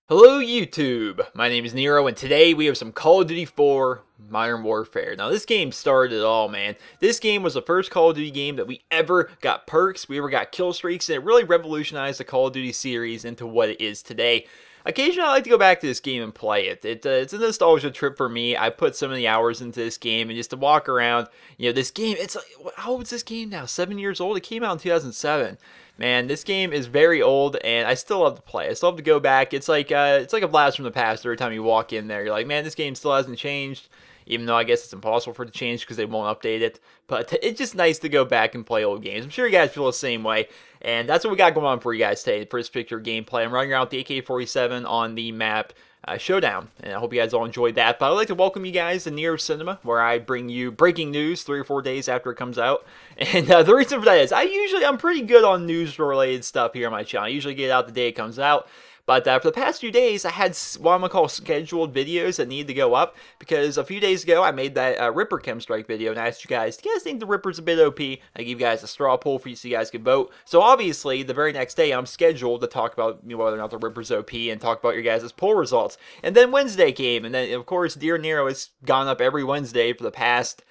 Hello YouTube, my name is Nero and today we have some Call of Duty 4 Modern Warfare. Now this game started it all, man. This game was the first Call of Duty game that we ever got perks, we ever got kill streaks, and it really revolutionized the Call of Duty series into what it is today. Occasionally I like to go back to this game and play it. It's a nostalgia trip for me. I put so many hours into this game, and just to walk around, you know, this game, it's like, how old is this game now? 7 years old? It came out in 2007. Man, this game is very old, and I still love to play. I still have to go back. It's like a blast from the past every time you walk in there. You're like, man, this game still hasn't changed, even though I guess it's impossible for it to change because they won't update it. But it's just nice to go back and play old games. I'm sure you guys feel the same way, and that's what we got going on for you guys today. First picture gameplay. I'm running around with the AK-47 on the map Showdown, and I hope you guys all enjoyed that. But I'd like to welcome you guys to NerosCinema, where I bring you breaking news 3 or 4 days after it comes out. And the reason for that is I'm pretty good on news related stuff here on my channel. I usually get it out the day it comes out. But for the past few days, I had what I'm going to call scheduled videos that need to go up. Because a few days ago, I made that Ripper Chem Strike video and I asked you guys, do you guys think the Ripper's a bit OP? I gave you guys a straw poll for you so you guys could vote. So obviously, the very next day, I'm scheduled to talk about whether or not the Ripper's OP and talk about your guys' poll results. And then Wednesday came, and then, of course, Dear Nero has gone up every Wednesday for the past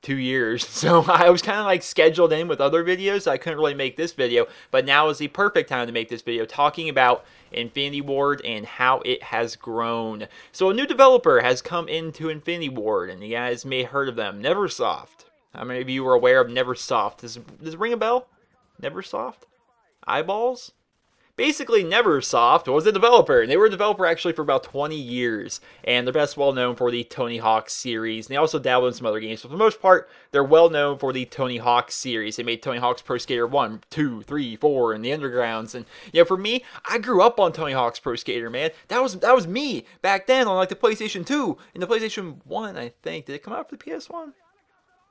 2 years, so I was kind of like scheduled in with other videos, so I couldn't really make this video, but now is the perfect time to make this video talking about Infinity Ward and how it has grown. So a new developer has come into Infinity Ward, and you guys may have heard of them, Neversoft. How many of you are aware of Neversoft? Does it ring a bell? Neversoft? Eyeballs? Basically, Neversoft was a developer, and they were a developer actually for about 20 years, and they're best well known for the Tony Hawk series, and they also dabble in some other games, but for the most part, they're well known for the Tony Hawk series. They made Tony Hawk's Pro Skater 1, 2, 3, 4, and the Undergrounds, and you know, for me, I grew up on Tony Hawk's Pro Skater, man. That was me back then on like the PlayStation 2 and the PlayStation 1, I think. Did it come out for the PS1?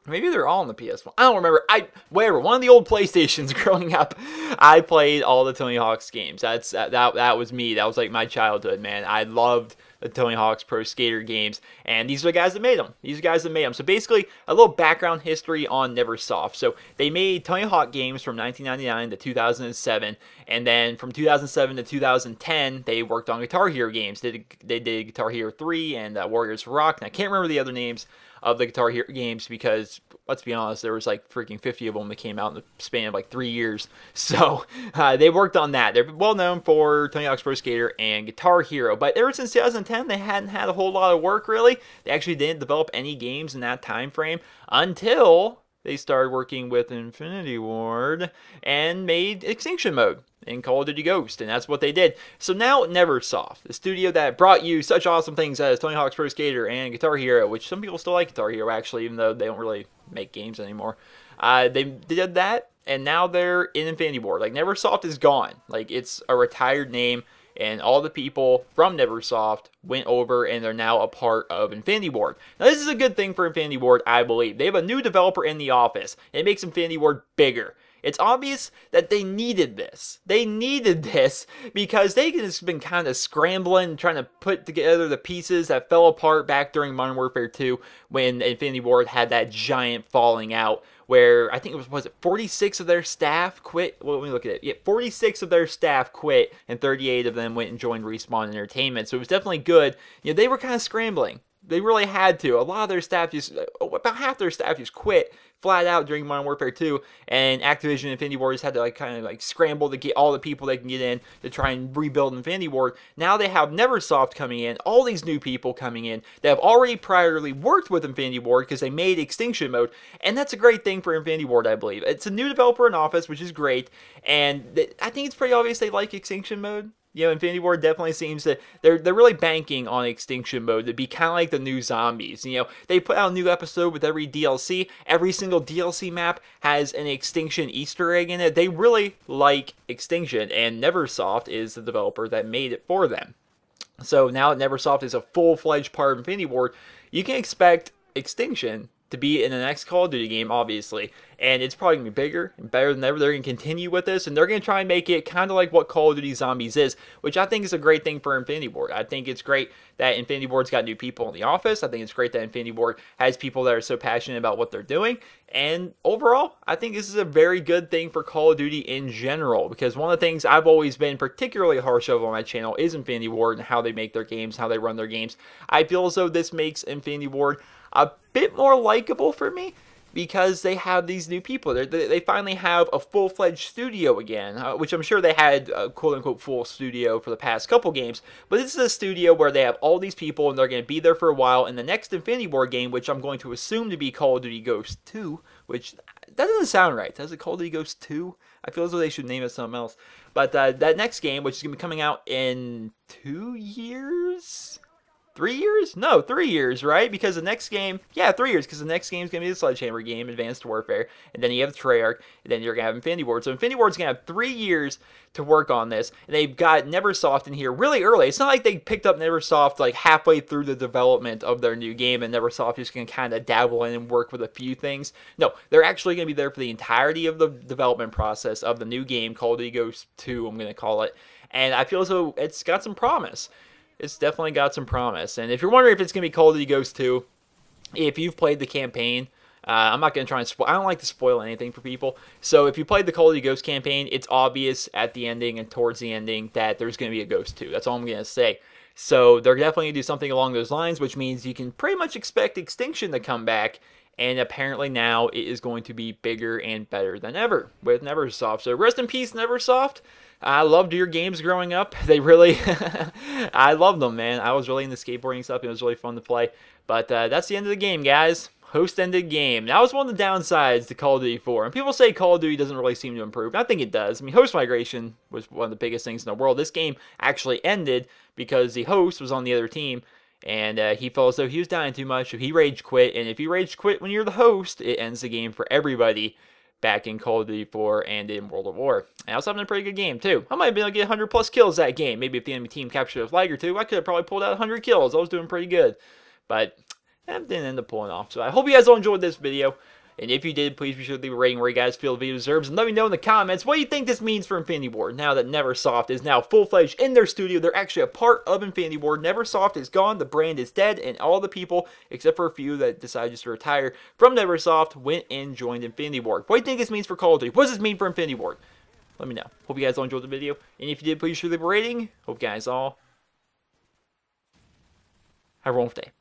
Maybe they're all on the PS1. I don't remember. Whatever. One of the old PlayStations growing up, I played all the Tony Hawk's games. That was me. That was like my childhood, man. I loved the Tony Hawk's Pro Skater games, and these are the guys that made them. These are the guys that made them. So basically, a little background history on Neversoft. So they made Tony Hawk games from 1999 to 2007, and then from 2007 to 2010, they worked on Guitar Hero games. They did Guitar Hero 3 and Warriors of Rock, and I can't remember the other names of the Guitar Hero games because, let's be honest, there was like freaking 50 of them that came out in the span of like 3 years. So they worked on that. They're well known for Tony Hawk's Pro Skater and Guitar Hero, but ever since 2010, they hadn't had a whole lot of work really. They actually didn't develop any games in that time frame until they started working with Infinity Ward and made Extinction Mode in Call of Duty Ghost, and that's what they did. So now Neversoft, the studio that brought you such awesome things as Tony Hawk's Pro Skater and Guitar Hero, which some people still like Guitar Hero actually, even though they don't really make games anymore. They did that, and now they're in Infinity Ward. Like, Neversoft is gone. Like, it's a retired name, and all the people from Neversoft went over and they're now a part of Infinity Ward. Now, this is a good thing for Infinity Ward, I believe. They have a new developer in the office, and it makes Infinity Ward bigger. It's obvious that they needed this. They needed this because they've just been kind of scrambling, trying to put together the pieces that fell apart back during Modern Warfare 2 when Infinity Ward had that giant falling out where I think it was it 46 of their staff quit? Well, let me look at it. Yeah, 46 of their staff quit and 38 of them went and joined Respawn Entertainment. So it was definitely good. You know, they were kind of scrambling. They really had to. A lot of their staff just, about half their staff just quit flat out during Modern Warfare 2, and Activision and Infinity Ward just had to like kind of like scramble to get all the people they can get in to try and rebuild Infinity Ward. Now they have Neversoft coming in, all these new people coming in that have already priorly worked with Infinity Ward because they made Extinction Mode, and that's a great thing for Infinity Ward, I believe. It's a new developer in office, which is great, and I think it's pretty obvious they like Extinction Mode. You know, Infinity Ward definitely seems to, they're really banking on Extinction Mode to be kind of like the new Zombies. You know, they put out a new episode with every DLC. Every single DLC map has an Extinction Easter egg in it. They really like Extinction, and Neversoft is the developer that made it for them. So now that Neversoft is a full-fledged part of Infinity Ward, you can expect Extinction to be in the next Call of Duty game, obviously. And it's probably going to be bigger and better than ever. They're going to continue with this, and they're going to try and make it kind of like what Call of Duty Zombies is, which I think is a great thing for Infinity Ward. I think it's great that Infinity Ward's got new people in the office. I think it's great that Infinity Ward has people that are so passionate about what they're doing. And overall, I think this is a very good thing for Call of Duty in general, because one of the things I've always been particularly harsh over on my channel is Infinity Ward and how they make their games, how they run their games. I feel as though this makes Infinity Ward a bit more likable for me, because they have these new people. They finally have a full-fledged studio again, which I'm sure they had a quote-unquote full studio for the past couple games, but this is a studio where they have all these people, and they're going to be there for a while. In the next Infinity Ward game, which I'm going to assume to be Call of Duty Ghosts 2, which, that doesn't sound right. Does it Call of Duty Ghosts 2? I feel as though they should name it something else. But that next game, which is going to be coming out in 2 years? 3 years? No, 3 years, right? Because the next game, yeah, 3 years, because the next game is going to be the Sledgehammer game, Advanced Warfare, and then you have the Treyarch, and then you're going to have Infinity Ward. So Infinity Ward's going to have 3 years to work on this, and they've got Neversoft in here really early. It's not like they picked up Neversoft like halfway through the development of their new game, and Neversoft is going to kind of dabble in and work with a few things. No, they're actually going to be there for the entirety of the development process of the new game, Call of Duty Ghosts 2, I'm going to call it, and I feel as though it's got some promise. It's definitely got some promise. And if you're wondering if it's going to be Call of Duty Ghosts 2, if you've played the campaign, I'm not going to try and spoil. I don't like to spoil anything for people. So if you played the Call of Duty Ghosts campaign, it's obvious at the ending and towards the ending that there's going to be a Ghost 2. That's all I'm going to say. So they're definitely going to do something along those lines, which means you can pretty much expect Extinction to come back. And apparently now it is going to be bigger and better than ever with Neversoft. So rest in peace, Neversoft. I loved your games growing up. They really, I loved them, man. I was really into skateboarding stuff. It was really fun to play. But that's the end of the game, guys. Host-ended game. That was one of the downsides to Call of Duty 4. And people say Call of Duty doesn't really seem to improve. I think it does. I mean, host migration was one of the biggest things in the world. This game actually ended because the host was on the other team. And he felt as though he was dying too much, so he rage quit. And if you rage quit when you're the host, it ends the game for everybody back in Call of Duty 4 and in World of War. And I was having a pretty good game, too. I might have been able to get 100 plus kills that game. Maybe if the enemy team captured a flag or two, I could have probably pulled out 100 kills. I was doing pretty good. But that didn't end up pulling off. So I hope you guys all enjoyed this video. And if you did, please be sure to leave a rating where you guys feel the video deserves. And let me know in the comments what you think this means for Infinity Ward. Now that Neversoft is now full-fledged in their studio, they're actually a part of Infinity Ward. Neversoft is gone, the brand is dead, and all the people, except for a few that decided just to retire from Neversoft, went and joined Infinity Ward. What do you think this means for Call of Duty? What does this mean for Infinity Ward? Let me know. Hope you guys all enjoyed the video. And if you did, please be sure to leave a rating. Hope you guys all have a wonderful day.